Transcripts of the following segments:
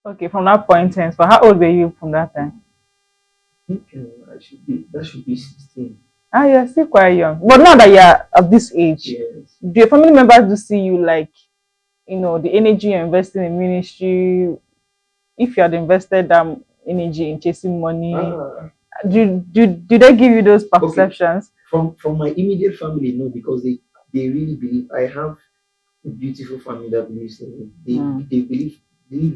Okay, from that point hence, but how old were you from that time? I think that should be 16. Ah, you're still quite young. But now that you're of this age, Yes. do your family members do see you like, the energy you're investing in ministry? If you had invested that energy in chasing money, Ah, do they give you those okay. perceptions? From my immediate family, no, because they really believe I have a beautiful family that believes in me. Mm. They believed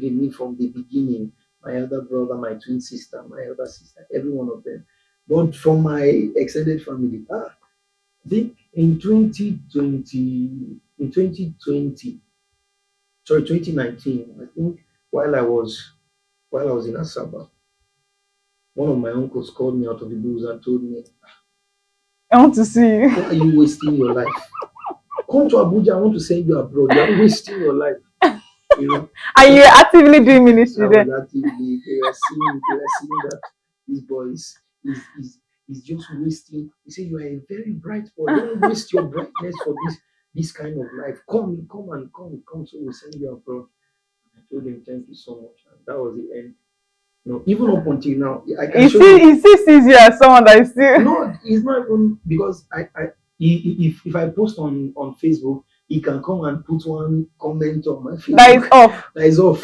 in me from the beginning. My elder brother, my twin sister, my elder sister, every one of them. But from my extended family, I think in 2020, sorry, 2019, I think while I was in Asaba, one of my uncles called me out of the blues and told me, I want to see you. "Why are you wasting your life? Come to Abuja. I want to send you abroad. You are wasting your life." You know, And you're so actively doing I ministry was then. actively, they were seeing that these boys is just wasting. He said, "You are a very bright boy. Don't waste your brightness for this kind of life. Come. So we'll send you abroad." I told him, "Thank you so much." And that was the end. No, even up until now, I can show you. He still sees you as someone that is still No, it's not even because if I post on Facebook, he can come and put one comment on my that is Facebook off. that is off.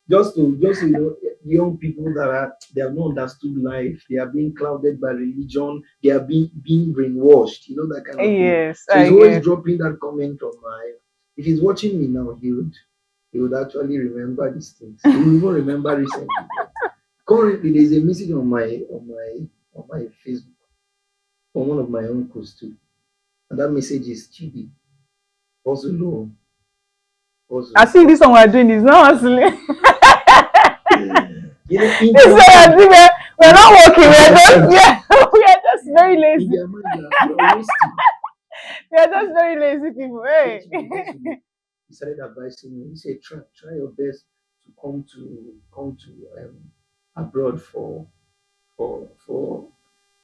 Just to young people that they have not understood life, they are being clouded by religion, they are being brainwashed, that kind of thing. Yes, So he's I always guess. dropping that comment on my. If he's watching me now, he would actually remember these things. He will even remember recently. Currently, there's a message on my Facebook from one of my uncles too, and that message is Chidi. Also low, I also. see this one we're doing is not hustling. In This their way mind, we're in, not working, in their mind, we are just very in lazy. their mind, you are wasting. We are just very lazy people. Hey. He started advising me. He said, try your best to come to abroad for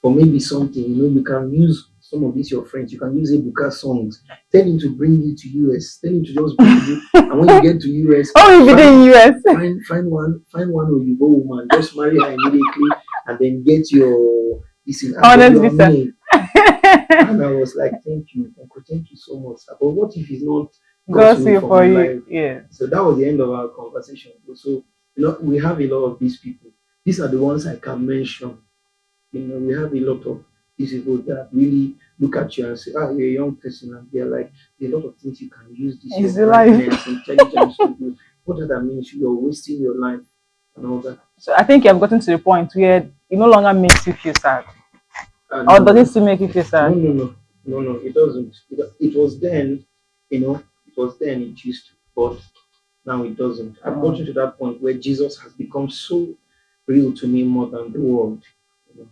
maybe something. You can use some of these your friends. You can use Ebuka songs. Tell him to bring you to US. Tell him to just bring you. And when you get to US, Oh, we'll be find in US. find one Oyibo woman. Just marry her immediately, and then get your this thing. And then Honest you are visa. made. And I was like, thank you, uncle, thank you so much, sir. But what if it's not Go God's will see for for my you. life? Yeah. So that was the end of our conversation. So, we have a lot of these people. These are the ones I can mention. We have a lot of these people that really look at you and say, you're a young person. And they're like, there are a lot of things you can use this, your It's the life. brightness, intelligence to do. What does that mean? You're wasting your life and all that. So I think you have gotten to the point where it no longer makes you feel sad. Or does it No, still make you feel no, sad? no, no, no, no, it doesn't. It was then, it used to, but now it doesn't. I've Oh. gotten to that point where Jesus has become so real to me more than the world.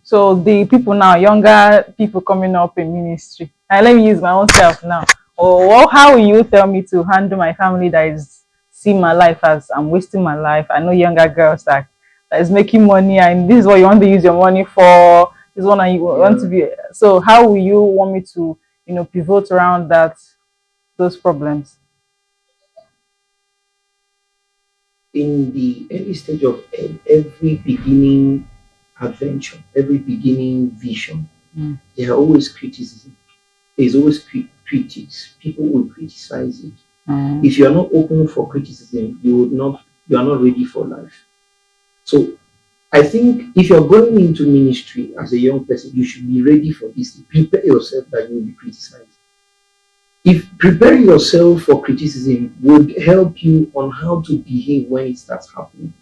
So the people now, younger people coming up in ministry. Now let me use my own self now. Or how will you tell me to handle my family that is seeing my life as I'm wasting my life? I know younger girls that is making money and this is what you want to use your money for. This is what you want to Yeah. be. So how will you want me to, pivot around those problems? In the early stage of every beginning adventure, every beginning vision, Mm. there are always criticism. There's always critics. People will criticize it. Mm. If you are not open for criticism, you are not ready for life. So I think if you're going into ministry as a young person, you should be ready for this. Prepare yourself that you will be criticized. If preparing yourself for criticism would help you on how to behave when it starts happening,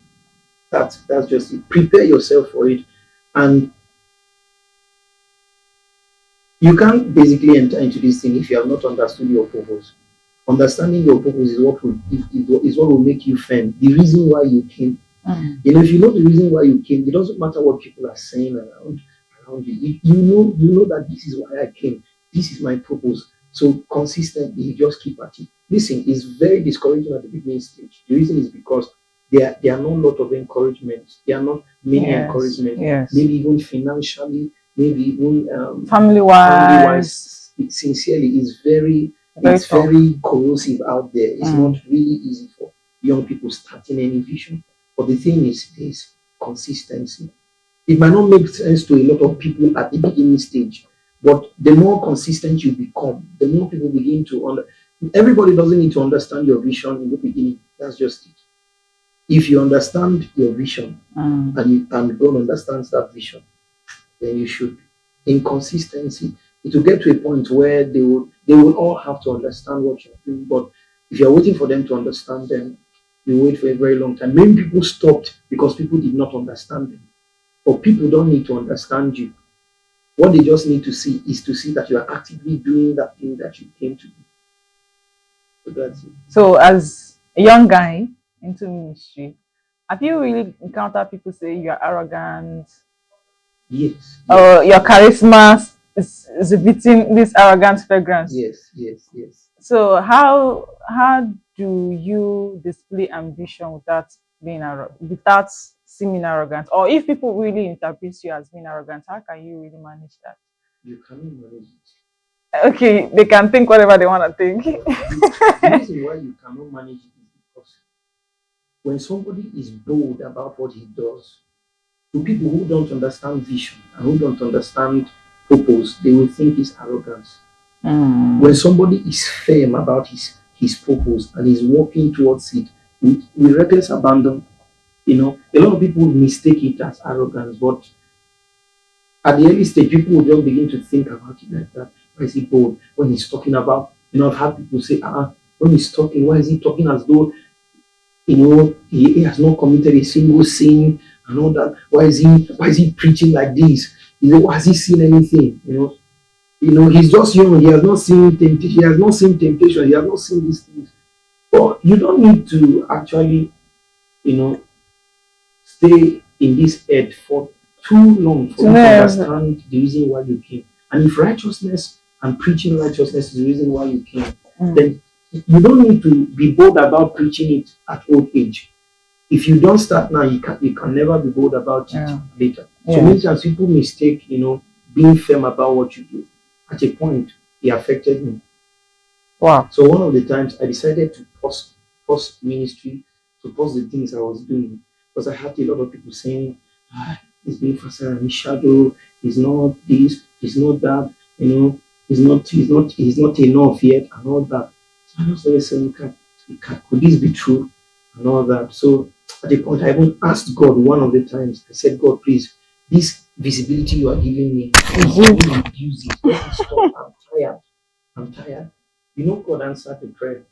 that's just it. Prepare yourself for it, and you can't basically enter into this thing if you have not understood your purpose. Understanding your purpose is what will make you firm. The reason why you came. Mm. If you know the reason why you came, it doesn't matter what people are saying around you. You know that this is why I came. This is my purpose. So consistently, you just keep at it. Listen, it's very discouraging at the beginning stage. The reason is because there are not a lot of encouragement. There are not many Yes, encouragement. yes. Maybe even financially, maybe even Family family wise, wise. Sincerely, it's very very tough. corrosive out there. It's not Mm. really easy young people starting any vision. But the thing is, there's consistency. It might not make sense to a lot of people at the beginning stage, but the more consistent you become, the more people begin to everybody doesn't need to understand your vision in the beginning. That's just it. If you understand your vision and God understands that vision, then you should. In consistency, it will get to a point where they will all have to understand what you're doing. But if you're waiting for them to understand them, you wait for a very long time. Many people stopped because people did not understand them. But people don't need to understand you. What they just need to see is to see that you are actively doing that thing that you came to do. So that's it. So, as a young guy into ministry, have you really encountered people say you're arrogant Yes, or yes, your yes, charisma is exhibiting this arrogant fragrance? yes, yes, yes. So, how do you display ambition without without seeming arrogant? Or if people really interpret you as being arrogant, how can you really manage that? You cannot manage it. Okay, they can think whatever they want to think. But the reason why you cannot manage it is because when somebody is bold about what he does, to people who don't understand vision and who don't understand purpose, they will think it's arrogance. When somebody is firm about his purpose and is working towards it with reckless abandon, a lot of people mistake it as arrogance, but at the early stage, people will just begin to think about it like that. Why is he bold when he's talking about? I've had people say, when he's talking, why is he talking as though he has not committed a single sin and all that? Why is he preaching like this? Has he seen anything? He's just young. He has not seen temptation. He has not seen temptation. He has not seen these things. But you don't need to actually, you know, stay in this earth for too long for you to understand the reason why you came. And if righteousness and preaching righteousness is the reason why you came, then you don't need to be bold about preaching it at old age. If you don't start now, you can never be bold about it later. So many times people mistake, being firm about what you do. At a point, it affected me. Wow. So one of the times I decided to pause ministry, to pause the things I was doing, because I had a lot of people saying, he's being faster in his shadow, he's not this, he's not that, he's not enough yet, and all that. So I just started saying, could this be true? And all that. So at the point I even asked God one of the times, I said, God, please, this visibility you are giving me, please reduce it. Let me stop. I'm tired. I'm tired. God answered the prayer.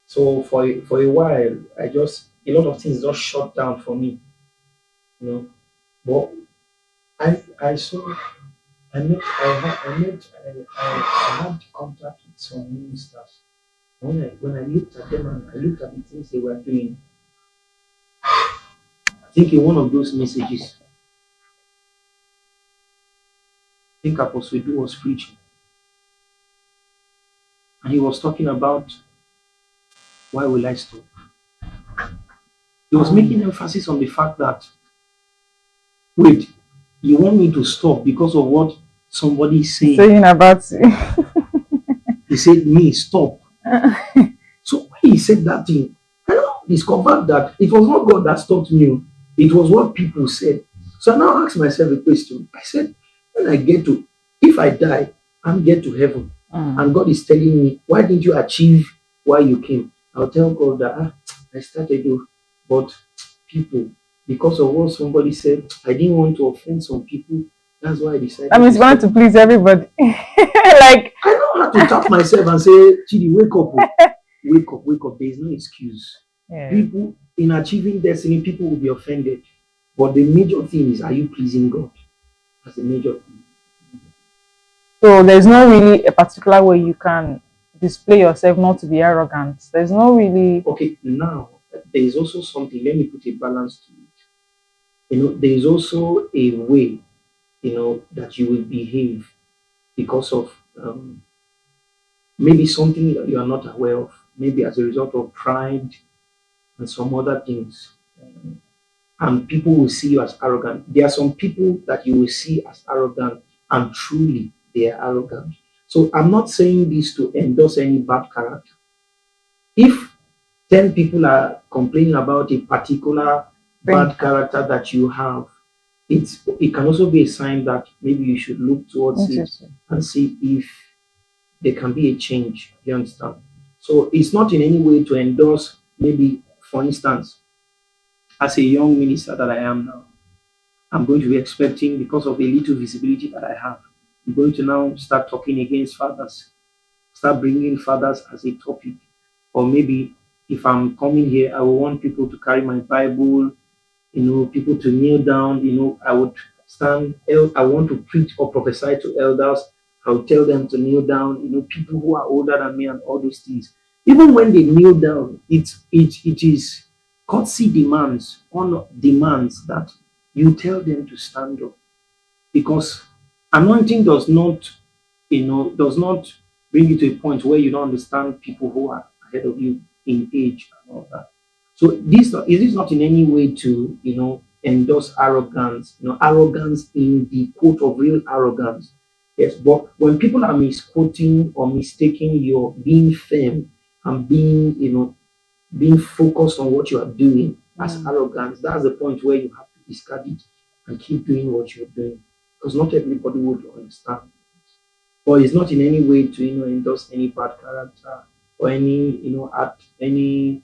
So for a while, a lot of things just shut down for me, you know. But I saw I had contact with some ministers. When I looked at them and I looked at the things they were doing, I think in one of those messages, I think Apostle Edu was preaching, and he was talking about why will I stop? He was making emphasis on the fact that, wait, you want me to stop because of what somebody is saying about you. He said, me, stop. So when he said that thing, I now discovered that it was not God that stopped me. It was what people said. So I now asked myself a question. I said, if I die, I'm get to heaven. And God is telling me, why didn't you achieve why you came? I'll tell God that I started to, but people, because of what somebody said, I didn't want to offend some people. That's why I decided. I mean, you want to please everybody. Like, I know how to tap myself and say, Chidi, wake up. Wake up, wake up. There is no excuse. People, in achieving destiny, people will be offended. But the major thing is, are you pleasing God? That's the major thing. So there's not really a particular way you can display yourself not to be arrogant. There's no really. Okay, now there is also something. Let me put a balance to it. There is also a way, that you will behave because of maybe something that you are not aware of, maybe as a result of pride and some other things. And people will see you as arrogant. There are some people that you will see as arrogant, and truly they are arrogant. So I'm not saying this to endorse any bad character. If 10 people are complaining about a particular Thank bad character that you have, it can also be a sign that maybe you should look towards you. it and see if there can be a change. You understand? So it's not in any way to endorse, maybe, for instance, as a young minister that I am now, I'm going to be expecting, because of a little visibility that I have, I'm going to now start talking against fathers, start bringing fathers as a topic. Or maybe if I'm coming here, I will want people to carry my Bible, people to kneel down, I would stand, I want to preach or prophesy to elders. I would tell them to kneel down, people who are older than me and all those things. Even when they kneel down, it is courtesy demands, honor demands that you tell them to stand up, because anointing does not bring you to a point where you don't understand people who are ahead of you in age and all that. So this is not in any way to endorse arrogance, arrogance in the quote of real arrogance. Yes, but when people are misquoting or mistaking your being firm and being focused on what you are doing as arrogance, that's the point where you have to discard it and keep doing what you're doing. Because not everybody would understand. But it's not in any way to endorse any bad character or any any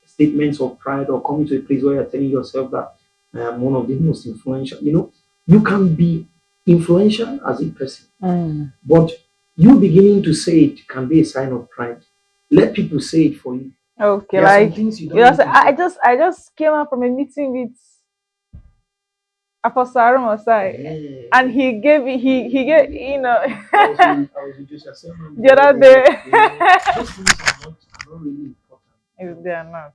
statements of pride, or coming to a place where you're telling yourself that I am one of the most influential. You can be influential as a person, but you beginning to say it can be a sign of pride. Let people say it for you. Okay, There are some like things you don't you know, need to I just came out from a meeting with Apostle Osai, and he gave gave I was with Joshua Selman the other day. those things are not really important. They are not.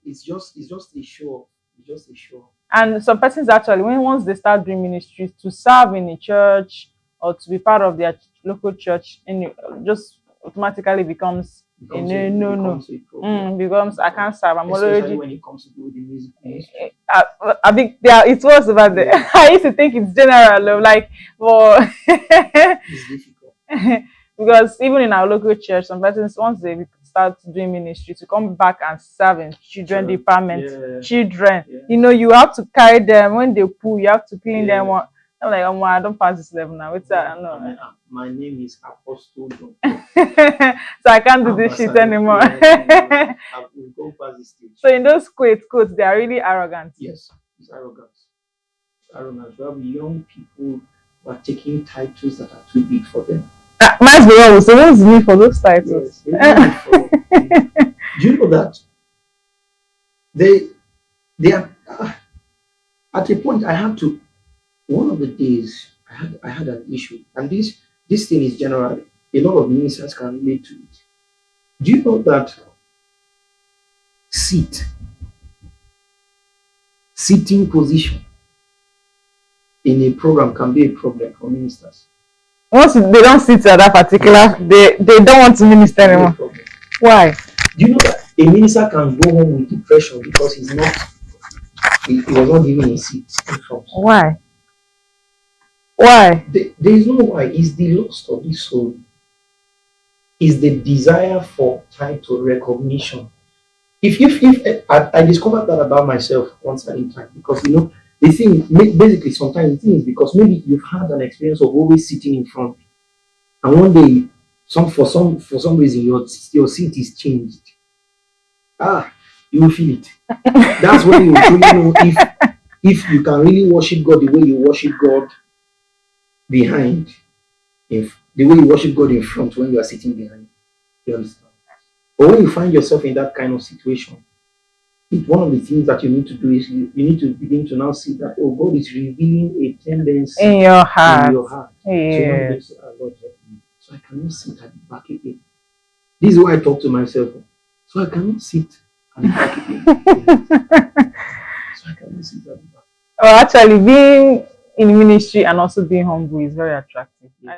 It's just a show. It's just a show. And some persons actually, when once they start doing ministries, to serve in a church or to be part of their local church, and just automatically becomes a no. Becomes a problem. Becomes I can't serve. I'm Especially already. when it comes to do the music industry. I think yeah, it was about there. Yeah. I used to think it's general, like, but It's difficult. because even in our local church, some persons once they start doing ministry to come back and serve in children Sure. department, Yeah. children, Yeah. you have to carry them when they poo, you have to clean Yeah. them. I'm like, oh, I don't pass this level now. It's I I know. mean, my name is Apostle John. So I can't do this shit anymore. We'll go past this stage. So in those quotes, they are really arrogant. Yes, it's arrogance. It's arrogance. We have young people who are taking titles that are too big for them. Might be wrong. So what's the need for those titles? Yes, do you know that they are at a point? One of the days I had an issue, and this thing is general. A lot of ministers can relate to it. Do you know that sitting position in a program can be a problem for ministers? Once they don't sit at that particular, they don't want to minister anymore. Why? Do you know that a minister can go home with depression because he was not given a seat in front? Why? Why? There is no why. It's the lust of the soul. It's the desire for title recognition. If I discovered that about myself once at a time, because the thing basically sometimes the thing is because maybe you've had an experience of always sitting in front, and one day for some reason your seat is changed. You will feel it. That's when you truly know if you can really worship God the way you worship God behind, if the way you worship God in front when you are sitting behind. You understand? But when you find yourself in that kind of situation, one of the things that you need to do is you need to begin to now see that God is revealing a tendency in your heart. Yeah. So I cannot sit at the back again. This is why I talk to myself. So I cannot sit at the back again. So I cannot sit at the back. Well, actually, being in ministry and also being humble is very attractive. Yeah.